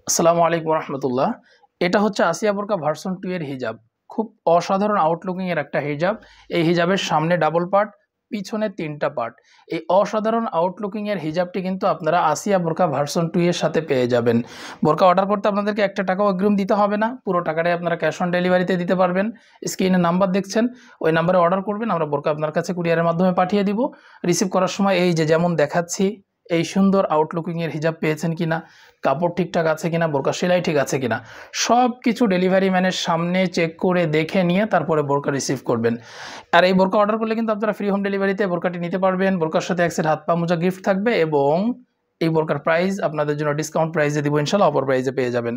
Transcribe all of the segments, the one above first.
আসসালামু আলাইকুম রহমতুল্লাহ। এটা হচ্ছে আসিয়া বোরকা ভার্সন 2 এর হিজাব। খুব অসাধারণ আউটলুকিং এর একটা হিজাব। এই হিজাবের সামনে ডাবল পার্ট, পিছনে 3টা পার্ট। এই অসাধারণ আউটলুকিং এর হিজাবটি কিন্তু আপনারা আসিয়া বোরকা ভার্সন 2 এর সাথে পেয়ে যাবেন। বোরকা অর্ডার করতে আপনাদেরকে 1 টাকাও অগ্রিম দিতে হবে না, পুরো টাকাটাই আপনারা ক্যাশ অন ডেলিভারিতে দিতে পারবেন। স্ক্রিনে নাম্বার দেখছেন, ওই নাম্বারে অর্ডার করবেন, আমরা বোরকা আপনার কাছে কুরিয়ারের মাধ্যমে পাঠিয়ে দিব। রিসিভ করার সময় এই যে যেমন দেখাচ্ছি এই সুন্দর আউটলুকিং এর হিজাব পেয়েছেন কিনা, কাপড় ঠিকঠাক আছে কিনা, বোরকা সেলাই ঠিক আছে কিনা, সব কিছু ডেলিভারি ম্যানের সামনে চেক করে দেখে নিয়ে তারপরে বোরকা রিসিভ করবেন। আর এই বোরকা অর্ডার করলে কিন্তু আপনারা ফ্রি হোম ডেলিভারিতে বোরকাটি নিতে পারবেন। বোরকার সাথে 1 সেট হাত পা মোজা গিফট থাকবে এবং এই বোরকার প্রাইস আপনাদের জন্য ডিসকাউন্ট প্রাইসে দিব ইনশাল্লাহ, অফার প্রাইসে পেয়ে যাবেন।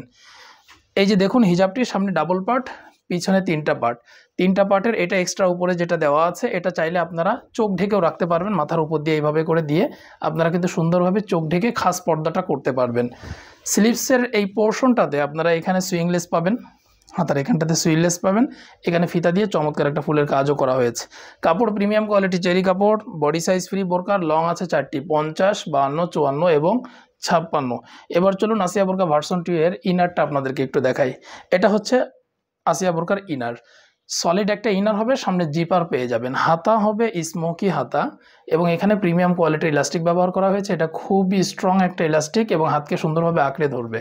এই যে দেখুন হিজাবটির সামনে ডাবল পার্ট, পিছনে 3টা পার্ট। 3টা পার্টের এটা এক্সট্রা উপরে যেটা দেওয়া আছে এটা চাইলে আপনারা চোখ ঢেকেও রাখতে পারবেন, মাথার উপর দিয়ে এইভাবে করে দিয়ে আপনারা কিন্তু সুন্দরভাবে চোখ ঢেকে খাস পর্দাটা করতে পারবেন। স্লিভসের এই পোর্শনটাতে আপনারা এখানে সুইংলেস পাবেন, হাতার এখানটাতে সুইংলেস পাবেন, এখানে ফিতা দিয়ে চমৎকার একটা ফুলের কাজও করা হয়েছে। কাপড় প্রিমিয়াম কোয়ালিটি চেরি কাপড়, বডি সাইজ ফ্রি বোরকার, লং আছে 4টি, 50, 52, 54 এবং 56। এবার চলুন আসিয়া বোরকা ভার্সন 2 এর ইনারটা আপনাদেরকে একটু দেখাই। এটা হচ্ছে আসিয়া বোরকার ইনার। সলিড একটা ইনার হবে, সামনে জিপার পেয়ে যাবেন, হাতা হবে স্মোকি হাতা এবং এখানে প্রিমিয়াম কোয়ালিটির ইলাস্টিক ব্যবহার করা হয়েছে। এটা খুবই স্ট্রং একটা ইলাস্টিক এবং হাতকে সুন্দরভাবে আঁকড়ে ধরবে।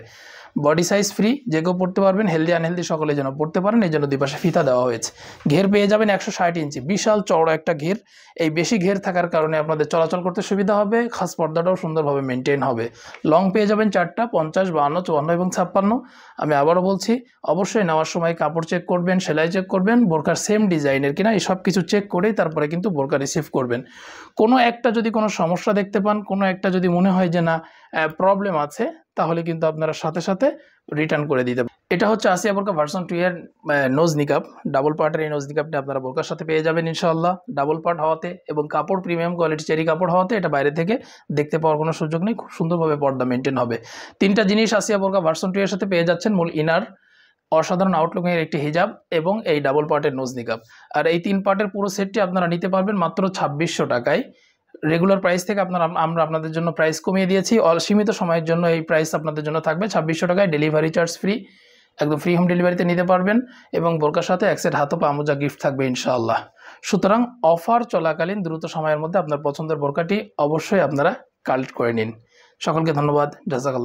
বডি সাইজ ফ্রি, যে কেউ পড়তে পারবেন, হেলদি আনহেলদি সকলে যেন পড়তে পারেন, এই জন্য দুই পাশে ফিতা দেওয়া হয়েছে। ঘের পেয়ে যাবেন 160 ইঞ্চি, বিশাল চওড়া একটা ঘের। এই বেশি ঘের থাকার কারণে আপনাদের চলাচল করতে সুবিধা হবে, খাস পর্দাটাও সুন্দরভাবে মেনটেন হবে। লং পেয়ে যাবেন 4টা, 50, 52, 54 এবং 56। আমি আবারও বলছি, অবশ্যই নেওয়ার সময় কাপড় চেক করবেন, সেলাই চেক করবেন, বোরকার সেম ডিজাইনের কিনা, এই সব কিছু চেক করেই তারপরে কিন্তু বোরকা রিসিভ করবেন। কোনো একটা যদি কোনো সমস্যা দেখতে পান, কোনো একটা যদি মনে হয় যে না প্রবলেম আছে, তাহলে কিন্তু আপনারা সাথে সাথে রিটার্ন করে দিতে পারেন। এটা হচ্ছে আসিয়া বোরকা ভার্সন 2 এর নোজ নিকাব। ডাবল পার্টের এই নোজ নিকাবটা আপনারা বোরকার সাথে পেয়ে যাবেন ইনশাআল্লাহ। ডাবল পার্ট হওয়াতে এবং কাপড় প্রিমিয়াম কোয়ালিটি চেরি কাপড় হওয়াতে এটা বাইরে থেকে দেখতে পাওয়ার কোনো সুযোগ নেই, খুব সুন্দরভাবে পর্দা মেনটেন হবে। 3টা জিনিস আসিয়া বোরকা ভার্সন 2 এর সাথে পেয়ে যাচ্ছেন, মূল ইনার, অসাধারণ আউটলুকিংয়ের একটি হিজাব এবং এই ডাবল পার্টের নোজ নিকাব। আর এই 3 পার্টের পুরো সেটটি আপনারা নিতে পারবেন মাত্র 2600 টাকায়। রেগুলার প্রাইস থেকে আমরা আপনাদের জন্য প্রাইস কমিয়ে দিয়েছি, অসীমিত সময়ের জন্য এই প্রাইস আপনাদের জন্য থাকবে 2600 টাকায়। ডেলিভারি চার্জ ফ্রি, একদম ফ্রি হোম ডেলিভারিতে নিতে পারবেন এবং বোরকার সাথে 1 সেট হাত পা মোজা গিফট থাকবে ইনশাআল্লাহ। সুতরাং অফার চলাকালীন দ্রুত সময়ের মধ্যে আপনার পছন্দের বোরকাটি অবশ্যই আপনারা কালেক্ট করে নিন। সকলকে ধন্যবাদ, জাযাকাল্লাহ।